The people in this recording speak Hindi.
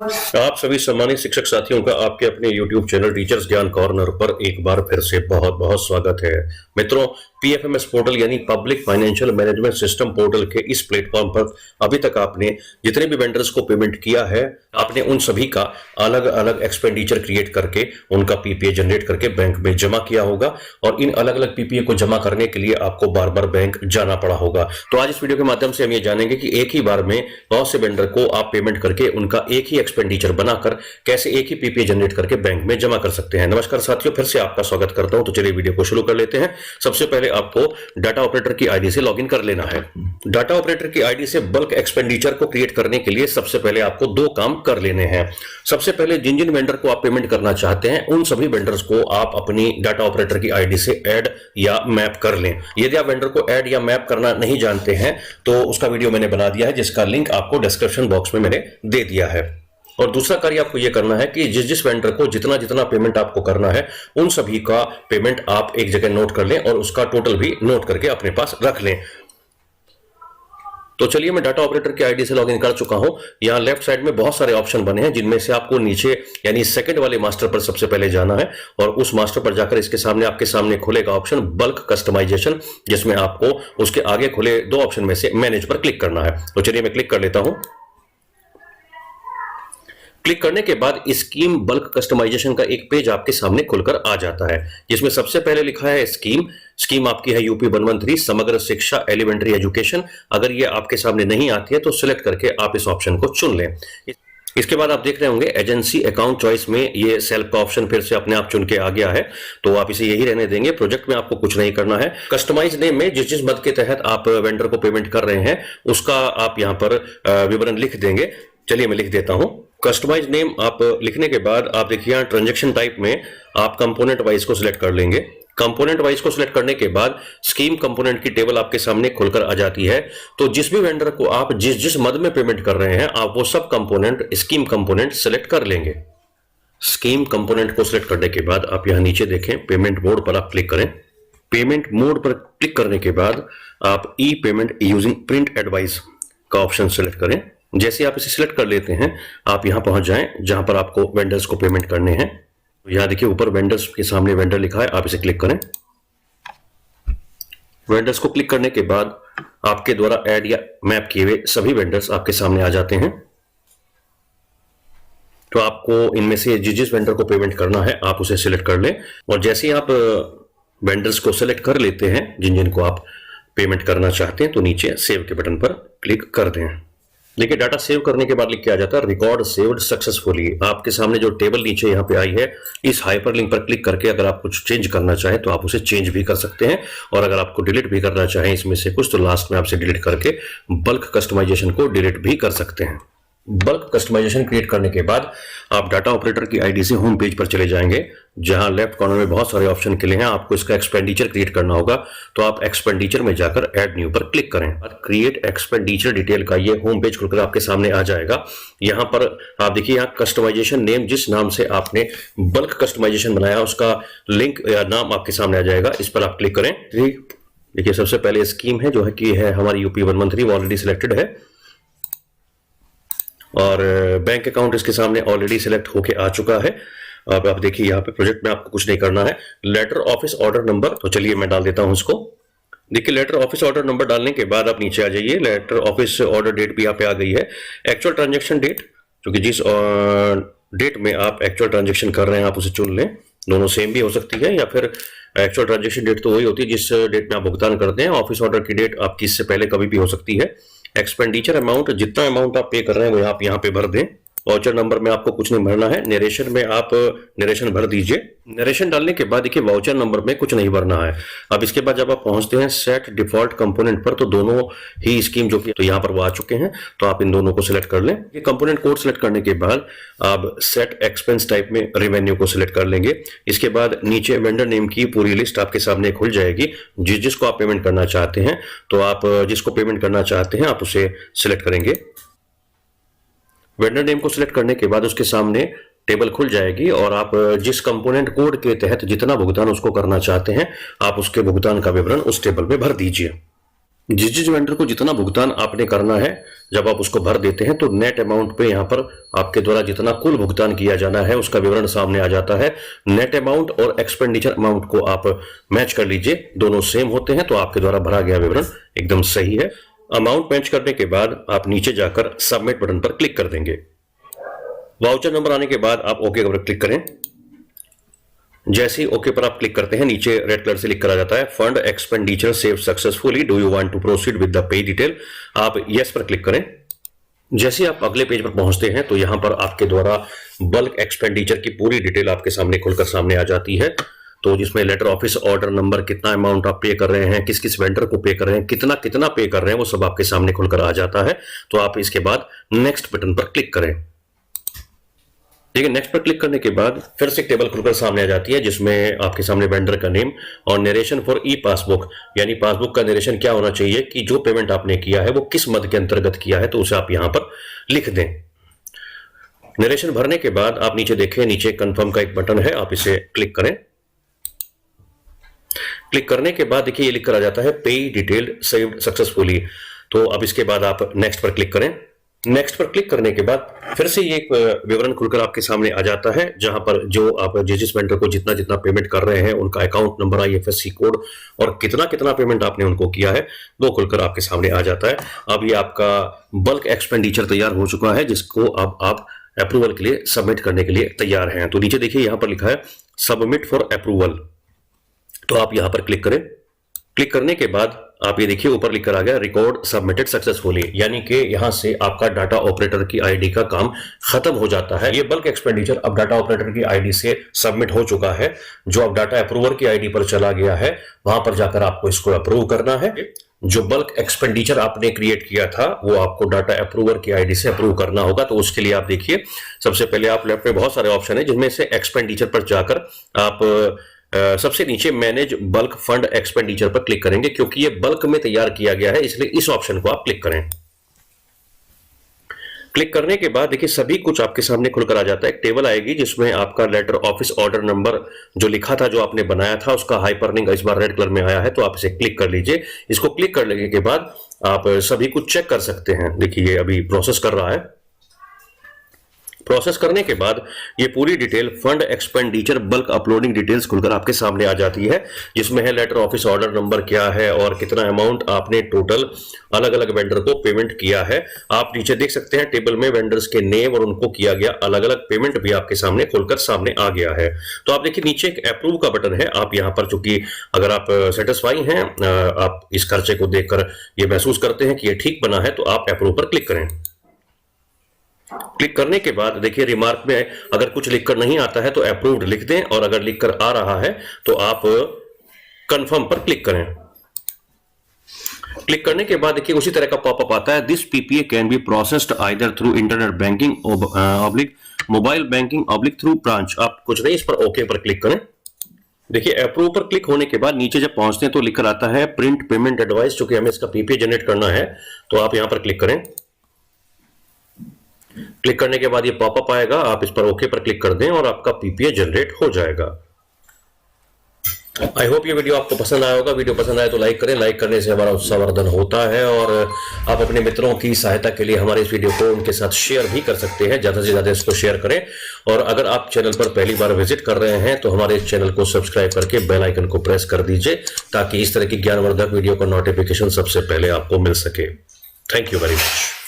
आप सभी सम्मानित शिक्षक साथियों का आपके अपने YouTube चैनल टीचर्स ज्ञान कॉर्नर पर एक बार फिर से बहुत बहुत स्वागत है। मित्रों, पीएफएमएस पोर्टल यानी public financial management system portal के इस प्लेटफॉर्म पर अभी तक आपने जितने भी वेंडर्स को पेमेंट किया है, आपने उन सभी का अलग अलग एक्सपेंडिचर क्रिएट करके उनका पीपीए जनरेट करके बैंक में जमा किया होगा और इन अलग अलग पीपीए को जमा करने के लिए आपको बार बार बैंक जाना पड़ा होगा। तो आज इस वीडियो के माध्यम से हम ये जानेंगे कि एक ही बार में बहुत से वेंडर को आप पेमेंट करके उनका एक ही एक्सपेंडिचर बनाकर कैसे एक ही पीपीए जनरेट करके बैंक में जमा कर सकते हैं। नमस्कार साथियों, फिर से आपका स्वागत करता हूं। तो चलिए वीडियो को शुरू कर लेते हैं। सबसे पहले आपको डाटा ऑपरेटर की आईडी से लॉगिन कर लेना है। डाटा ऑपरेटर की आईडी से बल्क एक्सपेंडिचर को क्रिएट करने के लिए सबसे पहले आपको दो काम कर लेने हैं। सबसे पहले जिन जिन वेंडर को आप पेमेंट करना चाहते हैं उन सभी वेंडर्स को आप अपनी डाटा ऑपरेटर की आईडी से ऐड या मैप कर लें। यदि आप वेंडर को ऐड या मैप करना नहीं जानते हैं तो उसका वीडियो मैंने बना दिया है, जिसका लिंक आपको डिस्क्रिप्शन बॉक्स में मैंने दे दिया है। और दूसरा कार्य आपको यह करना है कि जिस जिस वेंडर को जितना जितना पेमेंट आपको करना है उन सभी का पेमेंट आप एक जगह नोट कर लें और उसका टोटल भी नोट करके अपने पास रख लें। तो चलिए, मैं डाटा ऑपरेटर की आईडी से लॉगिन कर चुका हूं। यहां लेफ्ट साइड में बहुत सारे ऑप्शन बने हैं, जिनमें से आपको नीचे यानी सेकंड वाले मास्टर पर सबसे पहले जाना है और उस मास्टर पर जाकर इसके सामने आपके सामने खुलेगा ऑप्शन बल्क कस्टमाइजेशन, जिसमें आपको उसके आगे खुले दो ऑप्शन में से मैनेज पर क्लिक करना है। तो चलिए मैं क्लिक कर लेता हूं। क्लिक करने के बाद स्कीम बल्क कस्टमाइजेशन का एक पेज आपके सामने खुलकर आ जाता है, जिसमें सबसे पहले लिखा है स्कीम आपकी है यूपी 113 समग्र शिक्षा एलिमेंट्री एजुकेशन। अगर ये आपके सामने नहीं आती है तो सिलेक्ट करके आप इस ऑप्शन को चुन लें। इसके बाद आप देख रहे होंगे एजेंसी अकाउंट चॉइस में ये सेल्फ का ऑप्शन फिर से अपने आप चुन के आ गया है, तो आप इसे यही रहने देंगे। प्रोजेक्ट में आपको कुछ नहीं करना है। कस्टमाइज नेम में जिस जिस मद के तहत आप वेंडर को पेमेंट कर रहे हैं उसका आप यहाँ पर विवरण लिख देंगे। चलिए मैं लिख देता हूं। कस्टमाइज नेम आप लिखने के बाद आप देखिए यहाँ ट्रांजैक्शन टाइप में आप कंपोनेंट वाइज को सिलेक्ट कर लेंगे। कंपोनेंट वाइज को सिलेक्ट करने के बाद स्कीम कंपोनेंट की टेबल आपके सामने खुलकर आ जाती है। तो जिस भी वेंडर को आप जिस जिस मद में पेमेंट कर रहे हैं आप वो सब कंपोनेंट स्कीम कंपोनेंट सिलेक्ट कर लेंगे। स्कीम कंपोनेंट को सिलेक्ट करने के बाद आप यहाँ नीचे देखें पेमेंट मोड पर आप क्लिक करें। पेमेंट मोड पर क्लिक करने के बाद आप ई पेमेंट यूजिंग प्रिंट एडवाइस का ऑप्शन सिलेक्ट करें। जैसे आप इसे सिलेक्ट कर लेते हैं आप यहां पहुंच जाएं जहां पर आपको वेंडर्स को पेमेंट करने हैं। तो यहां देखिए ऊपर वेंडर्स के सामने वेंडर लिखा है, आप इसे क्लिक करें। वेंडर्स को क्लिक करने के बाद आपके द्वारा ऐड या मैप किए हुए सभी वेंडर्स आपके सामने आ जाते हैं। तो आपको इनमें से जिस जिस वेंडर को पेमेंट करना है आप उसे सिलेक्ट कर लें और जैसे ही आप वेंडर्स को सिलेक्ट कर लेते हैं जिन जिन को आप पेमेंट करना चाहते हैं तो नीचे सेव के बटन पर क्लिक कर दें। देखिए डाटा सेव करने के बाद लिख के आ जाता है रिकॉर्ड सेव्ड सक्सेसफुली। आपके सामने जो टेबल नीचे यहाँ पे आई है इस हाइपरलिंक पर क्लिक करके अगर आप कुछ चेंज करना चाहें तो आप उसे चेंज भी कर सकते हैं और अगर आपको डिलीट भी करना चाहें इसमें से कुछ तो लास्ट में आपसे डिलीट करके बल्क कस्टमाइजेशन को डिलीट भी कर सकते हैं। बल्क कस्टमाइजेशन क्रिएट करने के बाद आप डाटा ऑपरेटर की आईडी से होम पेज पर चले जाएंगे, जहां लेफ्ट कॉर्नर में बहुत सारे ऑप्शन के लिए हैं। आपको इसका एक्सपेंडिचर क्रिएट करना होगा, तो आप एक्सपेंडिचर में जाकर ऐड न्यू पर क्लिक करें। क्रिएट एक्सपेंडिचर डिटेल का ये होम पेज खुलकर आपके सामने आ जाएगा। यहां पर आप देखिए यहाँ कस्टमाइजेशन नेम, जिस नाम से आपने बल्क कस्टमाइजेशन बनाया उसका लिंक या नाम आपके सामने आ जाएगा। इस पर आप क्लिक करें। देखिए सबसे पहले स्कीम है जो है कि है हमारी यूपी 113, वो ऑलरेडी सिलेक्टेड है और बैंक अकाउंट इसके सामने ऑलरेडी सिलेक्ट होके आ चुका है। अब आप देखिए यहाँ पे प्रोजेक्ट में आपको कुछ नहीं करना है। लेटर ऑफिस ऑर्डर नंबर, तो चलिए मैं डाल देता हूं इसको। देखिए लेटर ऑफिस ऑर्डर नंबर डालने के बाद आप नीचे आ जाइए। लेटर ऑफिस ऑर्डर डेट भी यहाँ पे आ गई है। एक्चुअल ट्रांजेक्शन डेट, क्योंकि जिस डेट में आप एक्चुअल ट्रांजेक्शन कर रहे हैं आप उसे चुन लें। दोनों सेम भी हो सकती है या फिर एक्चुअल ट्रांजेक्शन डेट तो वही होती है जिस डेट में आप भुगतान करते हैं। ऑफिस ऑर्डर की डेट आपकी इससे पहले कभी भी हो सकती है। एक्सपेंडिचर अमाउंट, जितना अमाउंट आप पे कर रहे हैं वो आप यहाँ पे भर दें। वाउचर नंबर में आपको कुछ नहीं भरना है। नरेशन में आप नरेशन भर दीजिए। नरेशन डालने के बाद देखिए वाउचर नंबर में कुछ नहीं भरना है। अब इसके बाद जब आप पहुंचते हैं सेट डिफॉल्ट कंपोनेंट पर तो दोनों ही स्कीम जो कि तो यहाँ पर वो आ चुके हैं, तो आप इन दोनों को सिलेक्ट कर लें। ये कंपोनेंट कोड सिलेक्ट करने के बाद आप सेट एक्सपेंस टाइप में रेवेन्यू को सिलेक्ट कर लेंगे। इसके बाद नीचे वेंडर नेम की पूरी लिस्ट आपके सामने खुल जाएगी। जिसको आप पेमेंट करना चाहते हैं तो आप जिसको पेमेंट करना चाहते हैं आप उसे सिलेक्ट करेंगे। वेंडर नेम को सिलेक्ट करने के बाद उसके सामने टेबल खुल जाएगी और आप जिस कंपोनेंट कोड के तहत जितना भुगतान उसको करना चाहते हैं आप उसके भुगतान का विवरण उस टेबल में भर दीजिए। जिस जिस वेंडर को जितना भुगतान आपने करना है, जब आप उसको भर देते हैं तो नेट अमाउंट पे यहाँ पर आपके द्वारा जितना कुल भुगतान किया जाना है उसका विवरण सामने आ जाता है। नेट अमाउंट और एक्सपेंडिचर अमाउंट को आप मैच कर लीजिए, दोनों सेम होते हैं तो आपके द्वारा भरा गया विवरण एकदम सही है। अमाउंट मैच करने के बाद आप नीचे जाकर सबमिट बटन पर क्लिक कर देंगे। वाउचर नंबर आने के बाद आप ओके पर क्लिक करें। जैसे ही ओके पर आप क्लिक करते हैं, नीचे रेड कलर से लिख कर आ जाता है fund expenditure save successfully, do you want to proceed with the pay detail. आप यस पर क्लिक करें। जैसे आप अगले पेज पर पहुंचते हैं तो यहां पर आपके द्वारा बल्क एक्सपेंडिचर की पूरी डिटेल आपके सामने खुलकर सामने आ जाती है। तो जिसमें लेटर ऑफिस ऑर्डर नंबर, कितना अमाउंट आप पे कर रहे हैं, किस किस वेंडर को पे कर रहे हैं, कितना कितना पे कर रहे हैं, वो सब आपके सामने खुलकर आ जाता है। तो आप इसके बाद नेक्स्ट बटन पर क्लिक करें। ठीक है, नेक्स्ट पर क्लिक करने के बाद फिर से एक टेबल खुलकर सामने आ जाती है जिसमें आपके सामने वेंडर का नेम और नरेशन फॉर ई पासबुक, यानी पासबुक का नरेशन क्या होना चाहिए कि जो पेमेंट आपने किया है वो किस मद के अंतर्गत किया है, तो उसे आप यहां पर लिख दें। नरेशन भरने के बाद आप नीचे देखें, नीचे कंफर्म का एक बटन है, आप इसे क्लिक करें। क्लिक करने के बाद देखिए ये लिख कर आ जाता है पे डिटेल सेव्ड सक्सेसफुली। तो अब इसके बाद आप नेक्स्ट पर क्लिक करें। नेक्स्ट पर क्लिक करने के बाद फिर से ये एक विवरण खुलकर आपके सामने आ जाता है जहां पर जो आप जिस वेंडर को जितना जितना पेमेंट कर रहे हैं उनका अकाउंट नंबर, IFSC कोड और कितना कितना पेमेंट आपने उनको किया है वो खुलकर आपके सामने आ जाता है। अब ये आपका बल्क एक्सपेंडिचर तैयार हो चुका है जिसको अब आप अप्रूवल के लिए सबमिट करने के लिए तैयार हैं। तो नीचे देखिए यहां पर लिखा है सबमिट फॉर अप्रूवल, तो आप यहां पर क्लिक करें। क्लिक करने के बाद आप ये देखिए ऊपर लिखकर आ गया रिकॉर्ड सबमिटेड सक्सेसफुली, यानी कि यहां से आपका डाटा ऑपरेटर की आईडी का काम खत्म हो जाता है। ये बल्क एक्सपेंडिचर अब डाटा ऑपरेटर की आईडी से सबमिट हो चुका है। जो अब डाटा अप्रूवर की आईडी पर चला गया है वहां पर जाकर आपको इसको अप्रूव करना है। जो बल्क एक्सपेंडिचर आपने क्रिएट किया था वो आपको डाटा अप्रूवर की आईडी से अप्रूव करना होगा। तो उसके लिए आप देखिए सबसे पहले आप लेफ्ट में बहुत सारे ऑप्शन है जिनमें से एक्सपेंडिचर पर जाकर आप सबसे नीचे मैनेज बल्क फंड एक्सपेंडिचर पर क्लिक करेंगे, क्योंकि ये बल्क में तैयार किया गया है इसलिए इस ऑप्शन को आप क्लिक करें। क्लिक करने के बाद देखिए सभी कुछ आपके सामने खुलकर आ जाता है। एक टेबल आएगी जिसमें आपका लेटर ऑफिस ऑर्डर नंबर जो लिखा था, जो आपने बनाया था, उसका हाइपरलिंक इस बार रेड कलर में आया है, तो आप इसे क्लिक कर लीजिए। इसको क्लिक कर लेने के बाद आप सभी कुछ चेक कर सकते हैं। देखिए ये अभी प्रोसेस कर रहा है। प्रोसेस करने के बाद ये पूरी detail fund expenditure bulk uploading details खुलकर आपके सामने आ जाती है, जिसमें है लेटर ऑफिस ऑर्डर नंबर क्या है और कितना अमाउंट आपने टोटल अलग अलग वेंडर को पेमेंट किया है। आप नीचे देख सकते हैं टेबल में वेंडर्स के नेम और उनको किया गया अलग अलग पेमेंट भी आपके सामने खुलकर सामने आ गया है। तो आप देखिए नीचे एक अप्रूव का बटन है। आप यहाँ पर चूंकि अगर आप सेटिस्फाई हैं, आप इस खर्चे को देखकर ये महसूस करते हैं कि ये ठीक बना है, तो आप अप्रूव पर क्लिक करें। क्लिक करने के बाद देखिए रिमार्क में अगर कुछ लिखकर नहीं आता है तो अप्रूव्ड लिख दें, और अगर लिखकर आ रहा है तो आप कंफर्म पर क्लिक करें। क्लिक करने के बाद देखिए उसी तरह का पॉपअप आता है, this PPA can be processed either through internet banking oblique mobile banking oblique through branch. आप कुछ नहीं, इस पर ओके पर क्लिक करें। देखिए अप्रूव पर क्लिक होने के बाद नीचे जब पहुंचते हैं तो लिखकर आता है प्रिंट पेमेंट एडवाइस, चूंकि हमें इसका पीपीए जनरेट करना है तो आप यहां पर क्लिक करें। क्लिक करने के बाद ये पॉपअप आएगा, आप इस पर ओके पर क्लिक कर दें और आपका पीपीए जनरेट हो जाएगा। आई होप ये वीडियो आपको पसंद आया होगा। वीडियो पसंद आए तो लाइक करें, लाइक करने से हमारा उत्साहवर्धन होता है, और आप अपने मित्रों की सहायता के लिए हमारे इस वीडियो को उनके साथ शेयर भी कर सकते हैं। ज्यादा से ज्यादा इसको शेयर करें, और अगर आप चैनल पर पहली बार विजिट कर रहे हैं तो हमारे चैनल को सब्सक्राइब करके बेल आइकन को प्रेस कर दीजिए, ताकि इस तरह की ज्ञानवर्धक वीडियो का नोटिफिकेशन सबसे पहले आपको मिल सके। Thank you very much.